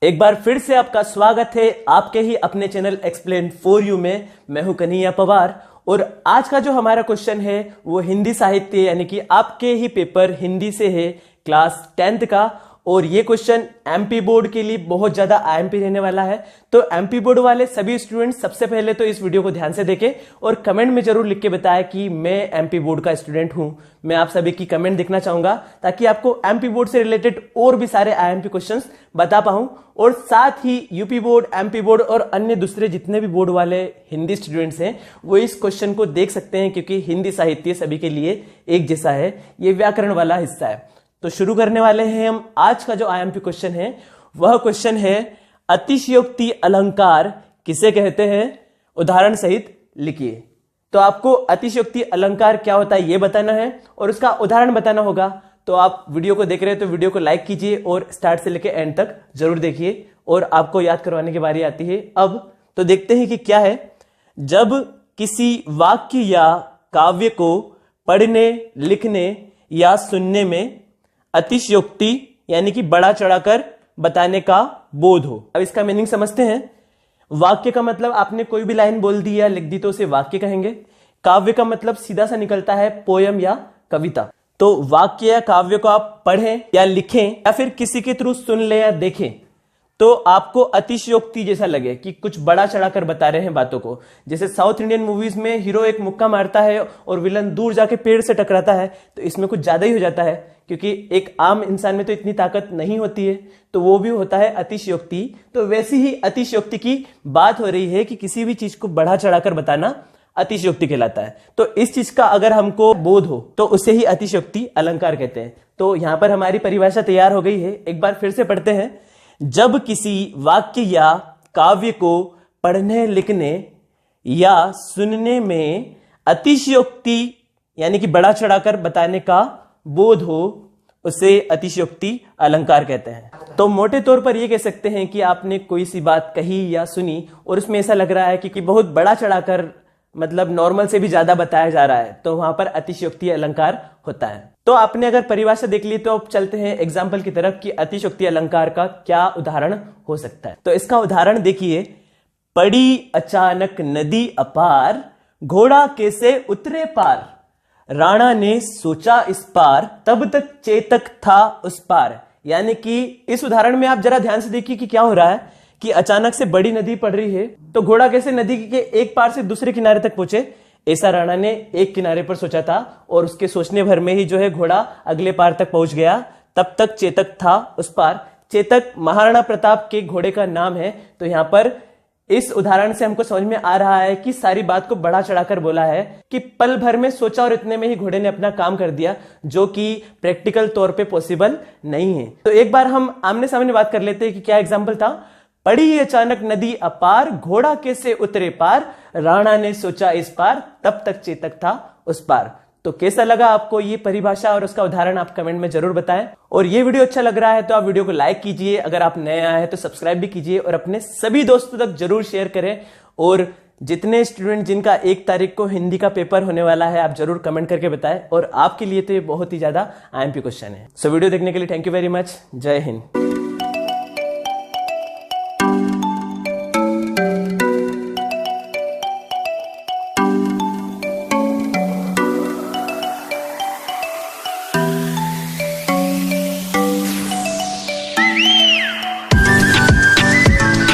एक बार फिर से आपका स्वागत है आपके ही अपने चैनल एक्सप्लेन फॉर यू में। मैं हूं कन्हैया पवार और आज का जो हमारा क्वेश्चन है वो हिंदी साहित्य यानी कि आपके ही पेपर हिंदी से है क्लास 10th का। और ये क्वेश्चन एमपी बोर्ड के लिए बहुत ज्यादा आईएमपी रहने वाला है। तो एमपी बोर्ड वाले सभी स्टूडेंट्स सबसे पहले तो इस वीडियो को ध्यान से देखें और कमेंट में जरूर लिख के बताएं कि मैं एमपी बोर्ड का स्टूडेंट हूं। मैं आप सभी की कमेंट देखना चाहूंगा ताकि आपको एमपी बोर्ड से रिलेटेड और भी सारे आईएमपी क्वेश्चंस बता पाऊं। और साथ ही यूपी बोर्ड, एमपी बोर्ड और अन्य दूसरे जितने भी बोर्ड वाले हिंदी स्टूडेंट्स हैं वो इस क्वेश्चन को देख सकते हैं, क्योंकि हिंदी साहित्य सभी के लिए एक जैसा है। ये व्याकरण वाला हिस्सा है। तो शुरू करने वाले हैं हम। आज का जो आईएमपी क्वेश्चन है वह क्वेश्चन है अतिशयोक्ति अलंकार किसे कहते हैं, उदाहरण सहित लिखिए। तो आपको अतिशयोक्ति अलंकार क्या होता है ये बताना है और उसका उदाहरण बताना होगा। तो आप वीडियो को देख रहे हैं तो वीडियो को लाइक कीजिए और स्टार्ट से लेकर एंड तक जरूर देखिए और आपको याद करवाने की बारी आती है। अब तो देखते हैं कि क्या है। जब किसी वाक्य या काव्य को पढ़ने, लिखने या सुनने में अतिशयोक्ति यानी कि बढ़ा चढ़ाकर बताने का बोध हो। अब इसका मीनिंग समझते हैं। वाक्य का मतलब आपने कोई भी लाइन बोल दी या लिख दी तो उसे वाक्य कहेंगे। काव्य का मतलब सीधा सा निकलता है पोयम या कविता। तो वाक्य या काव्य को आप पढ़ें या लिखें या फिर किसी के थ्रू सुन ले या देखें तो आपको अतिशयोक्ति जैसा लगे कि कुछ बड़ा चढ़ाकर बता रहे हैं बातों को। जैसे साउथ इंडियन मूवीज में हीरो एक मुक्का मारता है और विलन दूर जाके पेड़ से टकराता है, तो इसमें कुछ ज्यादा ही हो जाता है, क्योंकि एक आम इंसान में तो इतनी ताकत नहीं होती है, तो वो भी होता है अतिशयोक्ति। तो वैसी ही अतिशयोक्ति की बात हो रही है कि किसी भी चीज को बढ़ा चढ़ाकर बताना अतिशयोक्ति कहलाता है। तो इस चीज का अगर हमको बोध हो तो उसे ही अतिशयोक्ति अलंकार कहते हैं। तो यहां पर हमारी परिभाषा तैयार हो गई है। एक बार फिर से पढ़ते हैं। जब किसी वाक्य या काव्य को पढ़ने, लिखने या सुनने में अतिशयोक्ति यानी कि बढ़ा चढ़ाकर बताने का बोध हो उसे अतिशयोक्ति अलंकार कहते हैं। तो मोटे तौर पर यह कह सकते हैं कि आपने कोई सी बात कही या सुनी और उसमें ऐसा लग रहा है कि बहुत बड़ा चढ़ाकर मतलब नॉर्मल से भी ज्यादा बताया जा रहा है, तो वहां पर अतिशयोक्ति अलंकार होता है। तो आपने अगर परिभाषा देख ली तो अब चलते हैं एग्जाम्पल की तरफ कि अतिशयोक्ति अलंकार का क्या उदाहरण हो सकता है। तो इसका उदाहरण देखिए। पड़ी अचानक नदी अपार, घोड़ा कैसे उतरे पार, राणा ने सोचा इस पार, तब तक चेतक था उस पार। यानी कि इस उदाहरण में आप जरा ध्यान से देखिए कि क्या हो रहा है कि अचानक से बड़ी नदी पड़ रही है, तो घोड़ा कैसे नदी के एक पार से दूसरे किनारे तक पहुंचे, ऐसा राणा ने एक किनारे पर सोचा था और उसके सोचने भर में ही जो है घोड़ा अगले पार तक पहुंच गया। तब तक चेतक था उस पार। चेतक महाराणा प्रताप के घोड़े का नाम है। तो यहां पर इस उदाहरण से हमको समझ में आ रहा है कि सारी बात को बढ़ा चढ़ाकर बोला है कि पल भर में सोचा और इतने में ही घोड़े ने अपना काम कर दिया, जो कि प्रैक्टिकल तौर पे पॉसिबल नहीं है। तो एक बार हम आमने सामने बात कर लेते हैं कि क्या एग्जाम्पल था। पड़ी अचानक नदी अपार, घोड़ा कैसे उतरे पार, राणा ने सोचा इस पार, तब तक चेतक था उस पार। तो कैसा लगा आपको ये परिभाषा और उसका उदाहरण आप कमेंट में जरूर बताएं। और ये वीडियो अच्छा लग रहा है तो आप वीडियो को लाइक कीजिए, अगर आप नए आए हैं तो सब्सक्राइब भी कीजिए और अपने सभी दोस्तों तक जरूर शेयर करें। और जितने स्टूडेंट जिनका 1 तारीख को हिंदी का पेपर होने वाला है आप जरूर कमेंट करके बताएं। और आपके लिए तो ये बहुत ही ज्यादा आईएमपी क्वेश्चन है। सो वीडियो देखने के लिए थैंक यू वेरी मच। जय हिंद।